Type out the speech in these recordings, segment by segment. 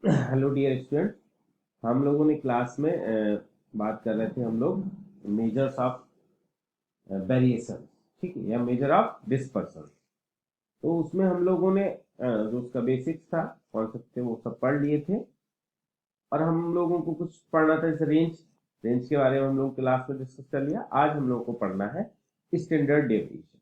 Hello dear student. हम लोगों ने क्लास में बात कर रहे थे हम लोग मेजर्स ऑफ वेरिएशन, ठीक है, या मेजर ऑफ डिस्पर्सन। तो उसमें हम लोगों ने जो उसका बेसिक्स था, कॉन्सेप्ट थे, वो सब पढ़ लिए थे। और हम लोगों को कुछ पढ़ना था, जैसे रेंज रेंज के बारे में हम लोग क्लास में डिस्कस कर लिया। आज हम लोगों को पढ़ना है स्टैंडर्ड डेविएशन।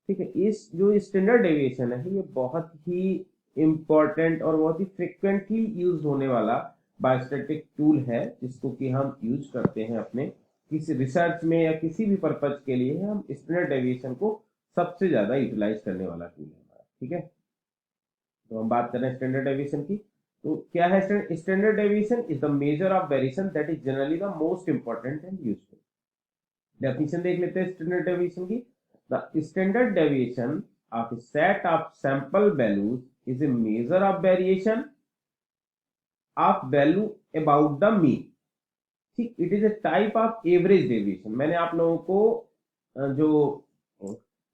ठीक है, इस जो स्टैंडर्ड डेविएशन है ये बहुत ही इंपॉर्टेंट और बहुत ही फ्रिक्वेंटली यूज होने वाला बायोस्टैटिक टूल है, जिसको कि हम यूज करते हैं अपने किसी रिसर्च में या किसी भी पर्पज के लिए। हम स्टैंडर्ड डेविएशन को सबसे ज्यादा यूटिलाइज करने वाला टूल है हमारा। ठीक है, तो हम बात कर रहे हैं स्टैंडर्ड डेविएशन की। तो क्या है standard deviation? Is the measure of variation that is generally the most important and useful. Definition देख लेते हैं स्टैंडर्ड डेविएशन की। The standard deviation of a set of sample values is a measure of variation of value about the mean. ठीक, it is a type of average deviation. मैंने आप लोगों को जो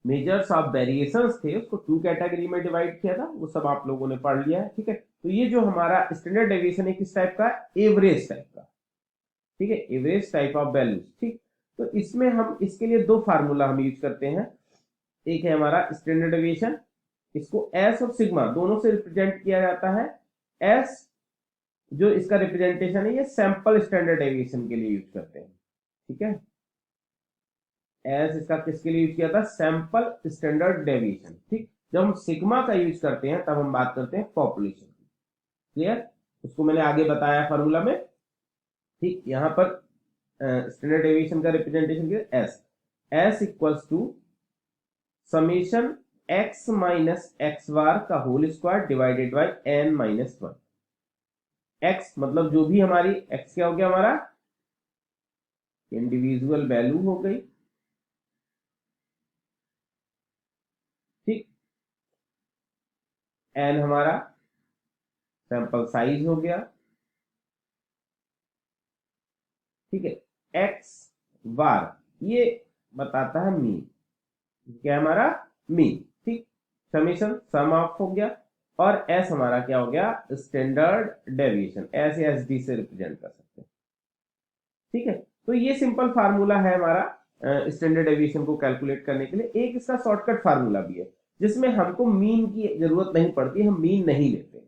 मेजर्स ऑफ वेरिएशंस थे उसको two category में divide किया था, वो सब आप लोगों ने पढ़ लिया है। ठीक है, तो ये जो हमारा स्टैंडर्ड डेविएशन है किस टाइप का? एवरेज टाइप का। ठीक है, एवरेज टाइप ऑफ वैल्यूज। ठीक, तो इसमें हम इसके लिए दो फार्मूला हम यूज करते हैं। एक है हमारा स्टैंडर्ड डेविएशन, इसको एस और सिग्मा दोनों से रिप्रेजेंट किया जाता है। एस जो इसका रिप्रेजेंटेशन है, ये सैंपल स्टैंडर्ड डेविएशन के लिए यूज करते हैं। ठीक है, एस इसका किसके लिए यूज किया था? Sample standard deviation. ठीक, जब हम सिग्मा का यूज करते हैं तब हम बात करते हैं पॉपुलेशन की। क्लियर? उसको मैंने आगे बताया फॉर्मूला में। ठीक, यहां पर स्टैंडर्ड डेविएशन का रिप्रेजेंटेशन किया S. S equals to summation x minus x bar का whole square divided by n minus one. X मतलब जो भी हमारी एक्स क्या हो गया हमारा? इंडिविजुअल वैल्यू हो गई। ठीक, एन हमारा सैंपल साइज हो गया। ठीक है, एक्स बार ये बताता है मीन, क्या हमारा? मीन। ठीक, समेशन सम ऑफ हो गया। और एस हमारा क्या हो गया? Standard deviation. एस या एस डी से रिप्रेजेंट कर सकते हैं। ठीक है, तो ये सिंपल फार्मूला है हमारा स्टैंडर्ड डेविएशन को कैलकुलेट करने के लिए। एक इसका शॉर्टकट फार्मूला भी है, जिसमें हमको मीन की जरूरत नहीं पड़ती, हम मीन नहीं लेते।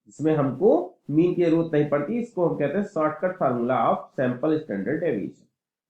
इसमें हमको मीन की जरूरत नहीं पड़ती, इसको हम कहते हैं shortcut formula of sample standard deviation.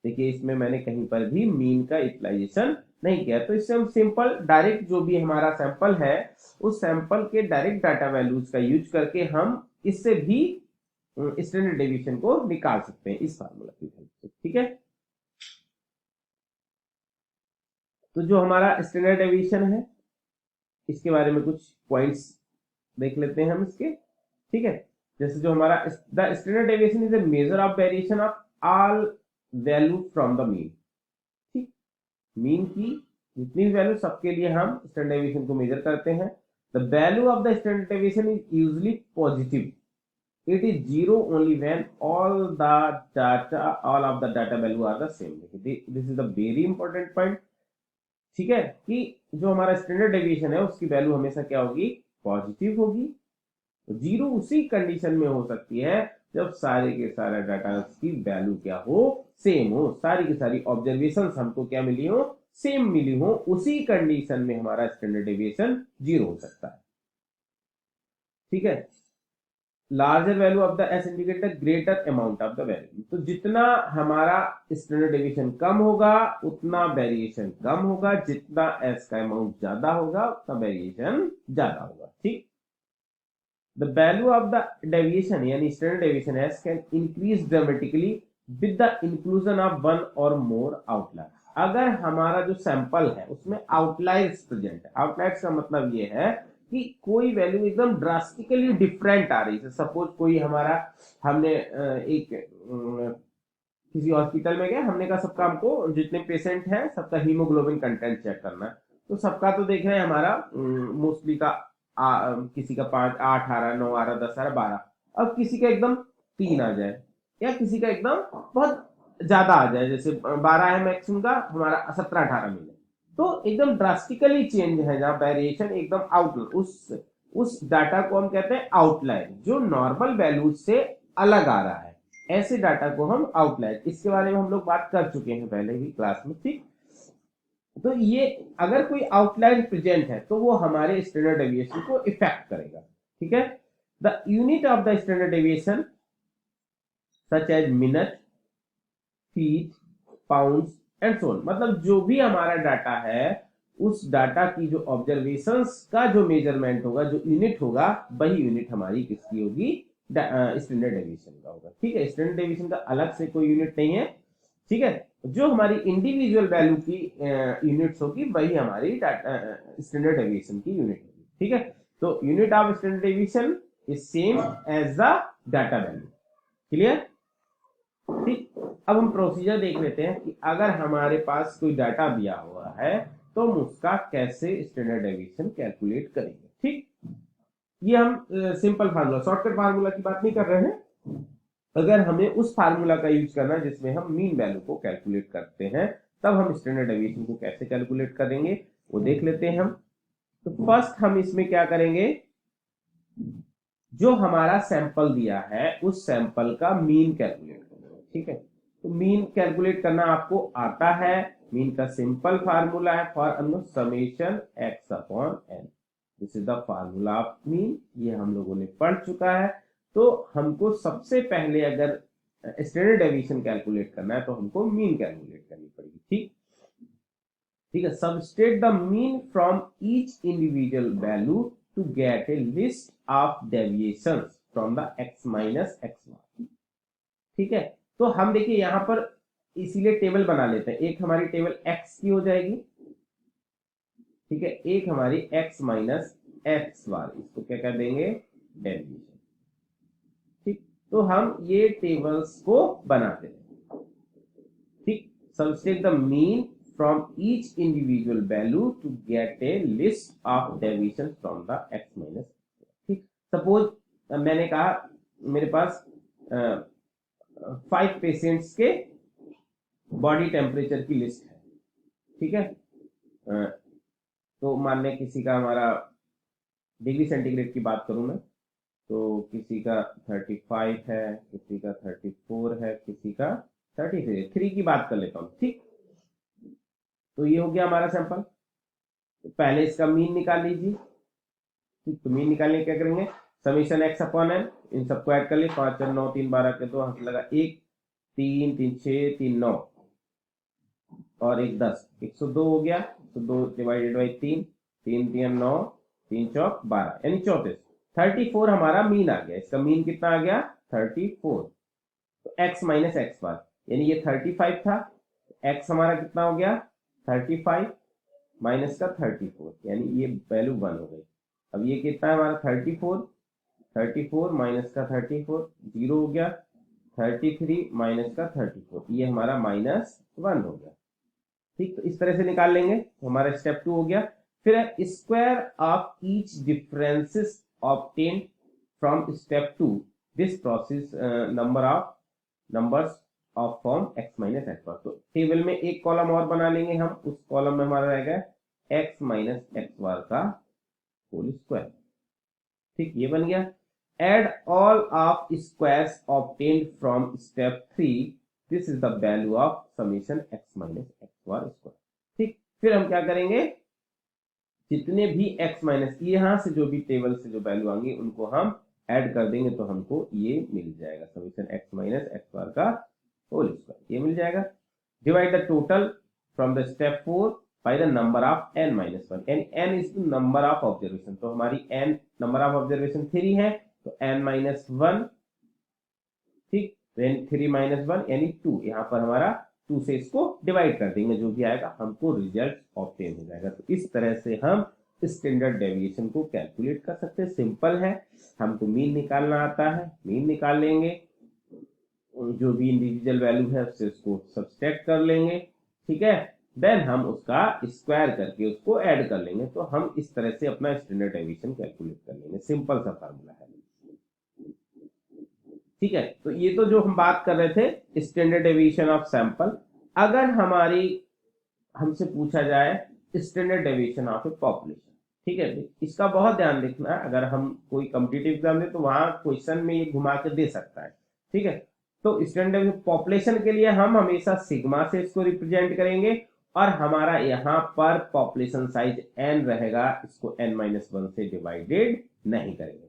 देखिए, इसमें मैंने कहीं पर भी मीन का यूटिलाइजेशन नहीं किया। तो इससे हम सिंपल डायरेक्ट जो भी हमारा सैंपल है उस सैंपल के डायरेक्ट डाटा वैल्यूज का यूज करके हम इससे भी स्टैंडर्ड डेविएशन को निकाल सकते हैं इस फार्मूला की हेल्प से। ठीक है, तो जो हमारा स्टैंडर्ड डेविएशन है इसके बारे में कुछ पॉइंट्स देख लेते हैं हम इसके। ठीक है, जैसे जो हमारा the standard deviation is a measure of variation of all value from the mean. ठीक, मीन की जितनी भी वैल्यू सबके लिए हम स्टैंडर्ड डेविएशन को मेजर करते हैं। The value of the standard deviation is usually positive. it is zero only when all of the data value are the same. This is the very important point. ठीक है, कि जो हमारा standard deviation है उसकी value हमेशा क्या होगी? पॉजिटिव होगी। तो जीरो उसी कंडीशन में हो सकती है जब सारे के सारे डाटा की वैल्यू क्या हो? सेम हो। सारी की सारी ऑब्जर्वेशन हमको क्या मिली हो? सेम मिली हो। उसी कंडीशन में हमारा स्टैंडर्ड डेविएशन जीरो हो सकता है। ठीक है, larger value of the S indicate the greater amount of the value. तो जितना हमारा स्टैंडर्ड डेविएशन कम होगा उतना वेरिएशन कम होगा, जितना एस का अमाउंट ज्यादा होगा उतना वेरिएशन ज्यादा होगा। ठीक, the value of the deviation यानी standard deviation S can increase dramatically with the inclusion of one और मोर आउटलायर। अगर हमारा जो सैंपल है उसमें आउटलायर्स प्रेजेंट है, आउटलायर्स का मतलब ये है कि कोई वैल्यू एकदम ड्रास्टिकली डिफरेंट आ रही है। सपोज कोई हमारा हमने एक किसी हॉस्पिटल में गए, हमने कहा सबका हमको जितने पेशेंट हैं सबका हीमोग्लोबिन कंटेंट चेक करना है। तो सबका तो देख रहे हैं हमारा मोस्टली का किसी का 5 8 आ रहा, 9 आ रहा, 10 आ रहा, 12। अब किसी का एकदम 3 आ जाए या किसी का एकदम बहुत ज्यादा आ जाए, जैसे 12 है मैक्सिमम का, हमारा 17 18 मिले, तो एकदम ड्रास्टिकली चेंज है जहां वेरिएशन एकदम आउट उस डाटा को हम कहते हैं आउटलायर, जो नॉर्मल वैल्यू से अलग आ रहा है, ऐसे डाटा को हम आउटलायर, इसके बारे में हम लोग बात कर चुके हैं पहले भी क्लास में, ठीक। तो ये अगर कोई आउटलायर प्रेजेंट है तो वो हमारे स्टैंडर्ड डेविएशन को इफेक्ट करेगा, ठीक है। The unit of the standard deviation such as minute, feet, pound and so on, मतलब जो भी हमारा डाटा है उस डाटा की जो ऑब्जर्वेशंस का जो मेजरमेंट होगा, जो यूनिट होगा, वही यूनिट हमारी किसकी होगी, स्टैंडर्ड डेविएशन का होगा, ठीक है। स्टैंडर्ड डेविएशन का अलग से कोई यूनिट नहीं है, ठीक है। जो हमारी इंडिविजुअल वैल्यू की यूनिट्स होगी वही हमारी स्टैंडर्ड डेविएशन की यूनिट होगी, ठीक है। तो unit of standard deviation is same as the data value, clear, ठीक। अब हम प्रोसीजर देख लेते हैं कि अगर हमारे पास कोई डाटा दिया हुआ है तो हम उसका कैसे स्टैंडर्ड डेविएशन कैलकुलेट करेंगे, ठीक। ये हम सिंपल फार्मूला, शॉर्टकट फार्मूला की बात नहीं कर रहे हैं। अगर हमें उस फार्मूला का यूज करना है जिसमें हम मीन वैल्यू को कैलकुलेट करते हैं, तब हम स्टैंडर्ड डेविएशन को कैसे कैलकुलेट करेंगे वो देख लेते हैं हम। तो फर्स्ट हम इसमें क्या करेंगे, जो हमारा सैंपल दिया है उस सैंपल का मीन कैलकुलेट करेंगे, ठीक है। तो मीन कैलकुलेट करना आपको आता है, मीन का सिंपल फार्मूला है for unknown summation x upon n, this is the formula of mean, ये हम लोगों ने पढ़ चुका है। तो हमको सबसे पहले अगर स्टैंडर्ड डेविएशन कैलकुलेट करना है तो हमको मीन कैलकुलेट करनी पड़ेगी, ठीक, ठीक है। Subtract the mean from each individual value to get a list of deviations from the x minus x, ठीक है। तो हम देखिए यहां पर इसीलिए टेबल बना लेते हैं, एक हमारी टेबल x की हो जाएगी, ठीक है, एक हमारी x माइनस x बार, इसको क्या कर देंगे, डेविएशन, ठीक। तो हम ये टेबल्स को बनाते हैं, ठीक। Subtract the mean from each individual value to get a list of deviation from the x minus, ठीक। सपोज मैंने कहा मेरे पास 5 पेशेंट्स के बॉडी टेम्परेचर की लिस्ट है, ठीक है। तो मान लें किसी का, हमारा डिग्री सेंटीग्रेड की बात करूं मैं, तो किसी का 35 है, किसी का 34 है, किसी का 33 की बात कर लेता हूं, ठीक। तो ये हो गया हमारा सैंपल। तो पहले इसका मीन निकाल लीजिए, ठीक। तो मीन निकालने क्या करेंगे, समीशन x अपॉन n, इन सबको ऐड कर लिए, 5 और 9 3 12 के 2 हाथ लगा 1 3 3 6 3 9 और 1 10, 102 हो गया। 102 डिवाइडेड बाई 3, 3 3 9 3 चौक 12 यानी 34, 34 हमारा मीन आ गया। इसका मीन कितना आ गया, 34। तो x माइनस एक्स बार, यानी ये 35 था, x हमारा कितना हो गया, 35 माइनस का 34, यानी ये वैल्यू 1 हो गई। अब ये कितना है हमारा 34 माइनस का 34 0 हो गया, 33 माइनस का 34, ये हमारा -1 हो गया, ठीक। तो इस तरह से निकाल लेंगे, तो हमारा स्टेप 2 हो गया। फिर square of each differences obtained from step 2, this process numbers of form x minus x bar. तो टेबल में एक कॉलम और बना लेंगे हम, उस कॉलम में हमारा रहेगा x माइनस एक्स बार का होल स्क्वायर, ठीक, ये बन गया। Add all of squares obtained from step 3, this is the value of summation x minus x bar square, ठीक। फिर हम क्या करेंगे, जितने भी x माइनस, यहां से जो भी टेबल से जो वैल्यू आएंगे उनको हम ऐड कर देंगे, तो हमको ये मिल जाएगा, summation x minus x bar का होल स्क्वायर, ये मिल जाएगा। Divide the total from the step 4 by the number of n minus 1, and n is the number of observation. तो हमारी n नंबर ऑफ ऑब्जर्वेशन 3 है, तो n माइनस 1, ठीक, 3 minus 1 यानी 2, यहाँ पर हमारा 2 से इसको डिवाइड कर देंगे, जो भी आएगा हमको रिजल्ट ऑब्टेन हो जाएगा। तो इस तरह से हम स्टैंडर्ड डेविएशन को कैलकुलेट कर सकते हैं, सिंपल है। हमको मीन निकालना आता है, मीन निकाल लेंगे, जो भी इंडिविजुअल वैल्यू है उससे उसको सब्सट्रैक्ट कर लेंगे, ठीक है। देन हम उसका स्क्वायर करके उसको ऐड कर लेंगे, तो हम इस तरह से अपना स्टैंडर्ड डेविएशन कैलकुलेट कर लेंगे, सिंपल सा फार्मूला है, ठीक है। तो ये तो जो हम बात कर रहे थे स्टैंडर्ड डेविएशन ऑफ सैंपल। अगर हमसे पूछा जाए standard deviation of A population, ठीक है, इसका बहुत ध्यान रखना है, अगर हम कोई कॉम्पिटिटिव एग्जाम दे तो वहां क्वेश्चन में ये घुमा के दे सकता है। ठीक है, तो स्टैंडर्ड पॉपुलेशन के लिए हम हमेशा सिग्मा से इसको रिप्रेजेंट करेंगे, और हमारा यहाँ पर पॉपुलेशन साइज n रहेगा, इसको n-1 से डिवाइडेड नहीं करेंगे।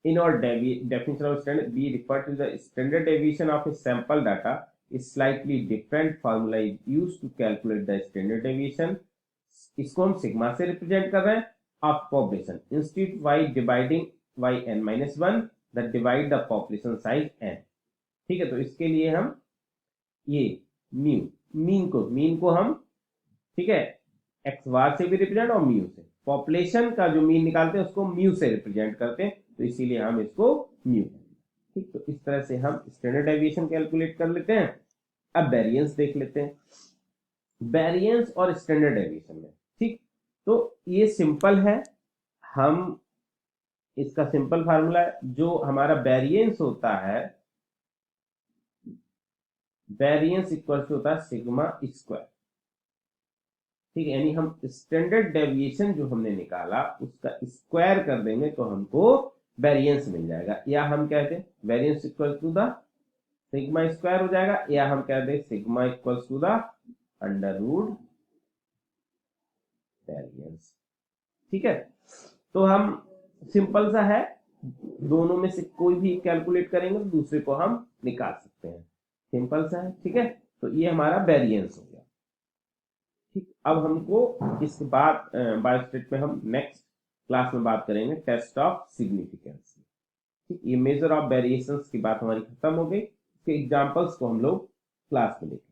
In our definition of standard, we refer to the standard deviation of a sample data. A slightly different formula is used to calculate the standard deviation. इसको हम sigma से represent कर रहे हैं ऑफ population. Instead by dividing by n-1 that divide the population size n। ठीक है, तो इसके लिए हम ये मीन को हम, ठीक है, एक्स बार से भी रिप्रेजेंट और म्यू से, पॉपुलेशन का जो मीन निकालते हैं उसको म्यू से रिप्रेजेंट करते हैं, तो इसीलिए हम इसको म्यू। ठीक, तो इस तरह से हम स्टैंडर्ड डेविएशन कैलकुलेट कर लेते हैं। अब वेरिएंस देख लेते हैं, वेरिएंस और स्टैंडर्ड डेविएशन में। ठीक, तो ये सिंपल है, हम इसका सिंपल फार्मूला, जो हमारा वेरिएंस होता है, वेरिएंस इक्वल टू होता है सिग्मा स्क्वायर। ठीक है, यानी हम स्टैंडर्ड डेविएशन जो हमने निकाला उसका स्क्वायर कर देंगे तो हमको वेरिएंस मिल जाएगा, या हम कहते हैं variance equal to the sigma square हो जाएगा, या हम कहते हैं sigma equal to the under root variance. ठीक है, तो हम सिंपल सा है, दोनों में से कोई भी कैलकुलेट करेंगे तो दूसरे को हम निकाल सकते हैं, सिंपल सा है। ठीक है, तो ये हमारा वेरिएंस हो गया। ठीक, अब हमको इसके बाद बायोस्टेट में हम नेक्स्ट क्लास में बात करेंगे टेस्ट ऑफ सिग्निफिकेंस। ठीक, ये मेजर ऑफ वेरिएशंस की बात हमारी खत्म हो गई, इसके एग्जांपल्स को हम लोग क्लास में देखेंगे।